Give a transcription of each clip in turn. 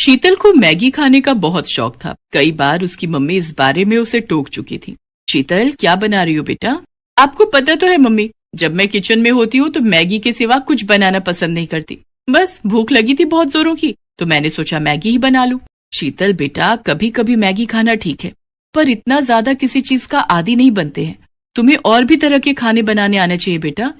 शीतल को मैगी खाने का बहुत शौक था। कई बार उसकी मम्मी इस बारे में उसे टोक चुकी थी। शीतल, क्या बना रही हो बेटा? आपको पता तो है मम्मी, जब मैं किचन में होती हूँ तो मैगी के सिवा कुछ बनाना पसंद नहीं करती। बस भूख लगी थी बहुत जोरों की, तो मैंने सोचा मैगी ही बना लूं। शीतल बेटा, कभी कभी मैगी खाना ठीक है, पर इतना ज्यादा किसी चीज का आदी नहीं बनते हैं। तुम्हें और भी तरह के खाने बनाने आने चाहिए बेटा।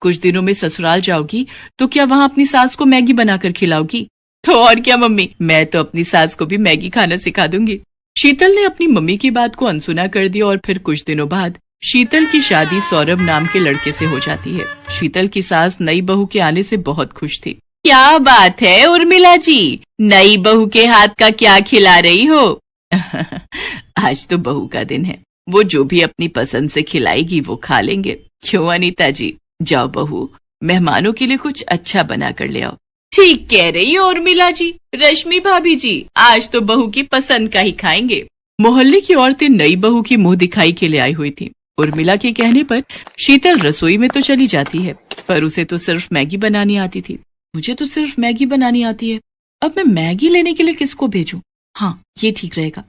कुछ दिनों में ससुराल जाओगी तो क्या वहाँ अपनी सास को मैगी बनाकर खिलाओगी? तो और क्या मम्मी, मैं तो अपनी सास को भी मैगी खाना सिखा दूंगी। शीतल ने अपनी मम्मी की बात को अनसुना कर दिया और फिर कुछ दिनों बाद शीतल की शादी सौरभ नाम के लड़के से हो जाती है। शीतल की सास नई बहू के आने से बहुत खुश थी। क्या बात है उर्मिला जी, नई बहू के हाथ का क्या खिला रही हो? आज तो बहू का दिन है, वो जो भी अपनी पसंद से खिलाएगी वो खा लेंगे। क्यों अनीता जी? जाओ बहू, मेहमानों के लिए कुछ अच्छा बना कर ले आओ। ठीक कह रही हो उर्मिला जी। रश्मि भाभी जी, आज तो बहू की पसंद का ही खाएंगे। मोहल्ले की औरतें नई बहू की मुंह दिखाई के लिए आई हुई थी। उर्मिला के कहने पर शीतल रसोई में तो चली जाती है, पर उसे तो सिर्फ मैगी बनानी आती थी। मुझे तो सिर्फ मैगी बनानी आती है, अब मैं मैगी लेने के लिए किसको भेजूं? हाँ, ये ठीक रहेगा।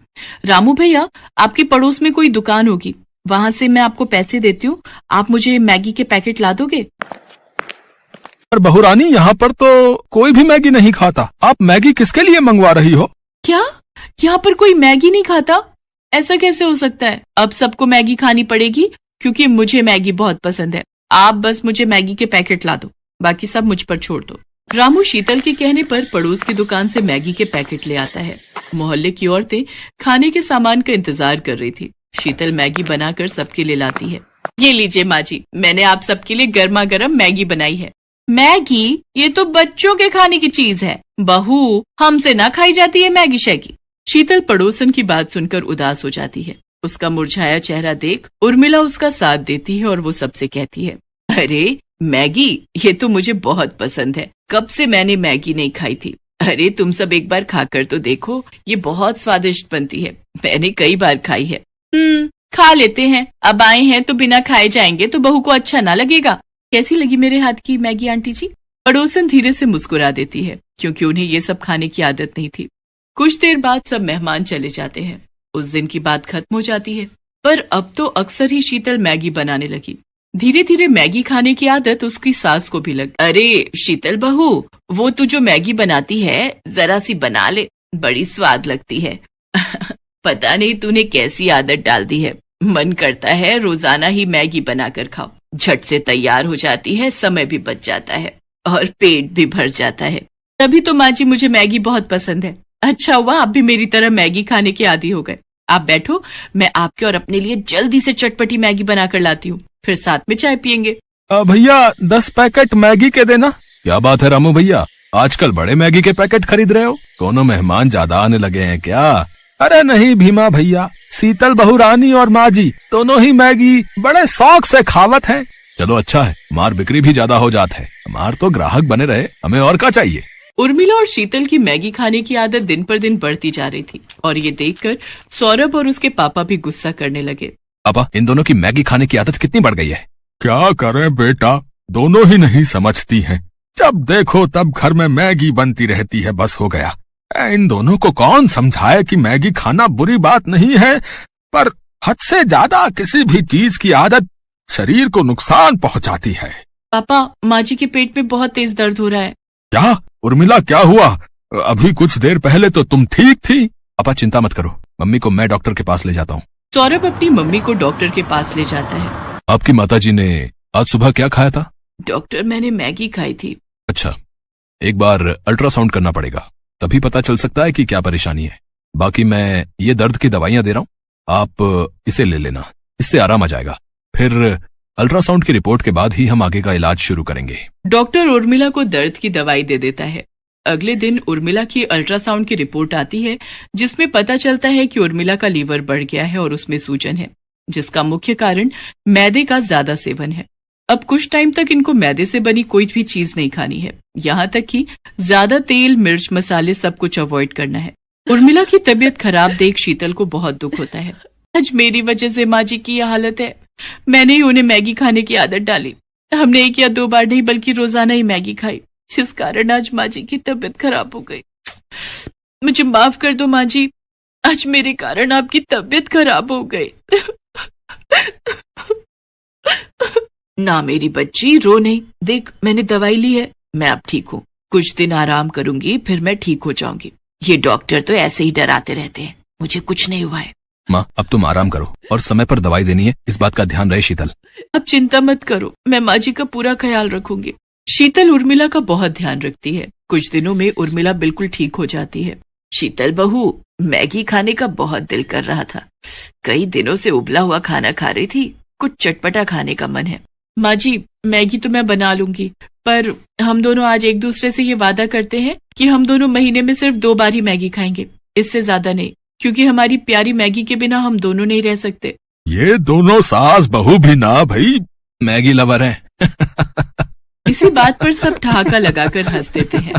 रामू भैया, आपके पड़ोस में कोई दुकान होगी, वहां से मैं आपको पैसे देती हूँ, आप मुझे मैगी के पैकेट ला दोगे? पर बहुरानी, यहाँ पर तो कोई भी मैगी नहीं खाता। आप मैगी किसके लिए मंगवा रही हो? क्या? यहाँ पर कोई मैगी नहीं खाता? ऐसा कैसे हो सकता है? अब सबको मैगी खानी पड़ेगी, क्योंकि मुझे मैगी बहुत पसंद है। आप बस मुझे मैगी के पैकेट ला दो, बाकी सब मुझ पर छोड़ दो। रामू शीतल के कहने पर पड़ोस की दुकान से मैगी के पैकेट ले आता है। मोहल्ले की औरतें खाने के सामान का इंतजार कर रही थी। शीतल मैगी बनाकर सबके लिए लाती है। ये लीजिए माँ जी, मैंने आप सबके लिए गर्मा गर्म मैगी बनाई है। मैगी? ये तो बच्चों के खाने की चीज है बहू, हमसे ना खाई जाती है मैगी शैगी। शीतल पड़ोसन की बात सुनकर उदास हो जाती है। उसका मुरझाया चेहरा देख उर्मिला उसका साथ देती है और वो सबसे कहती है, अरे मैगी, ये तो मुझे बहुत पसंद है, कब से मैंने मैगी नहीं खाई थी। अरे तुम सब एक बार खाकर तो देखो, ये बहुत स्वादिष्ट बनती है, मैंने कई बार खाई है। खा लेते हैं, अब आए हैं तो बिना खाए जाएंगे तो बहू को अच्छा ना लगेगा। कैसी लगी मेरे हाथ की मैगी आंटी जी? पड़ोसन धीरे से मुस्कुरा देती है, क्योंकि उन्हें ये सब खाने की आदत नहीं थी। कुछ देर बाद सब मेहमान चले जाते हैं। उस दिन की बात खत्म हो जाती है, पर अब तो अक्सर ही शीतल मैगी बनाने लगी। धीरे धीरे मैगी खाने की आदत उसकी सास को भी लगी। अरे शीतल बहू, वो तू जो मैगी बनाती है जरा सी बना ले, बड़ी स्वाद लगती है। पता नहीं तूने कैसी आदत डाल दी है, मन करता है रोजाना ही मैगी बनाकर खाओ। झट से तैयार हो जाती है, समय भी बच जाता है और पेट भी भर जाता है। तभी तो माँ जी मुझे मैगी बहुत पसंद है। अच्छा हुआ आप भी मेरी तरह मैगी खाने के आदी हो गए। आप बैठो, मैं आपके और अपने लिए जल्दी से चटपटी मैगी बनाकर लाती हूँ, फिर साथ में चाय पियेंगे। भैया 10 पैकेट मैगी के देना। क्या बात है रामू भैया, आजकल बड़े मैगी के पैकेट खरीद रहे हो? दोनों मेहमान ज्यादा आने लगे हैं क्या? अरे नहीं भीमा भैया, शीतल बहुरानी और माँ जी दोनों ही मैगी बड़े शौक से खावत हैं। चलो अच्छा है, हमार बिक्री भी ज्यादा हो जात है, हमार तो ग्राहक बने रहे, हमें और क्या चाहिए। उर्मिला और शीतल की मैगी खाने की आदत दिन पर दिन बढ़ती जा रही थी और ये देखकर सौरभ और उसके पापा भी गुस्सा करने लगे। पापा, इन दोनों की मैगी खाने की आदत कितनी बढ़ गई है। क्या करें बेटा, दोनों ही नहीं समझती हैं। जब देखो तब घर में मैगी बनती रहती है, बस हो गया। इन दोनों को कौन समझाए कि मैगी खाना बुरी बात नहीं है, पर हद से ज्यादा किसी भी चीज की आदत शरीर को नुकसान पहुंचाती है। पापा, माँ जी के पेट में बहुत तेज दर्द हो रहा है। क्या उर्मिला, क्या हुआ? अभी कुछ देर पहले तो तुम ठीक थी। पापा चिंता मत करो, मम्मी को मैं डॉक्टर के पास ले जाता हूँ। सौरभ अपनी मम्मी को डॉक्टर के पास ले जाता है। आपकी माताजी ने आज सुबह क्या खाया था? डॉक्टर, मैंने मैगी खाई थी। अच्छा, एक बार अल्ट्रासाउंड करना पड़ेगा, तभी पता चल सकता है कि क्या परेशानी है। बाकी मैं ये दर्द की दवाइयां दे रहा हूँ, आप इसे ले लेना, इससे आराम आ जाएगा। फिर अल्ट्रासाउंड की रिपोर्ट के बाद ही हम आगे का इलाज शुरू करेंगे। डॉक्टर उर्मिला को दर्द की दवाई दे देता है। अगले दिन उर्मिला की अल्ट्रासाउंड की रिपोर्ट आती है, जिसमें पता चलता है कि उर्मिला का लीवर बढ़ गया है और उसमें सूजन है, जिसका मुख्य कारण मैदे का ज्यादा सेवन है। अब कुछ टाइम तक इनको मैदे से बनी कोई भी चीज नहीं खानी है, यहाँ तक कि ज्यादा तेल, मिर्च, मसाले सब कुछ अवॉइड करना है। उर्मिला की तबीयत खराब देख शीतल को बहुत दुख होता है। आज मेरी वजह से माँ जी की यह हालत है, मैंने ही उन्हें मैगी खाने की आदत डाली। हमने 1 या 2 बार नहीं बल्कि रोजाना ही मैगी खाई, जिस कारण आज माँ जी की तबीयत खराब हो गई। मुझे माफ कर दो माँ जी, आज मेरे कारण आपकी तबीयत खराब हो गई। ना मेरी बच्ची, रो नहीं, देख मैंने दवाई ली है, मैं अब ठीक हूँ। कुछ दिन आराम करूंगी, फिर मैं ठीक हो जाऊंगी। ये डॉक्टर तो ऐसे ही डराते रहते हैं, मुझे कुछ नहीं हुआ है। माँ अब तुम आराम करो और समय पर दवाई देनी है, इस बात का ध्यान रहे शीतल। अब चिंता मत करो, मैं माँ जी का पूरा ख्याल रखूंगी। शीतल उर्मिला का बहुत ध्यान रखती है। कुछ दिनों में उर्मिला बिल्कुल ठीक हो जाती है। शीतल बहू, मैगी खाने का बहुत दिल कर रहा था। कई दिनों से उबला हुआ खाना खा रही थी, कुछ चटपटा खाने का मन है। माँ जी, मैगी तो मैं बना लूंगी, पर हम दोनों आज एक दूसरे से ये वादा करते हैं कि हम दोनों महीने में सिर्फ 2 बार ही मैगी खाएंगे, इससे ज्यादा नहीं, क्योंकि हमारी प्यारी मैगी के बिना हम दोनों नहीं रह सकते। ये दोनों सास बहू भी ना भाई मैगी लवर हैं। इसी बात पर सब ठहाका लगाकर हंस देते हैं।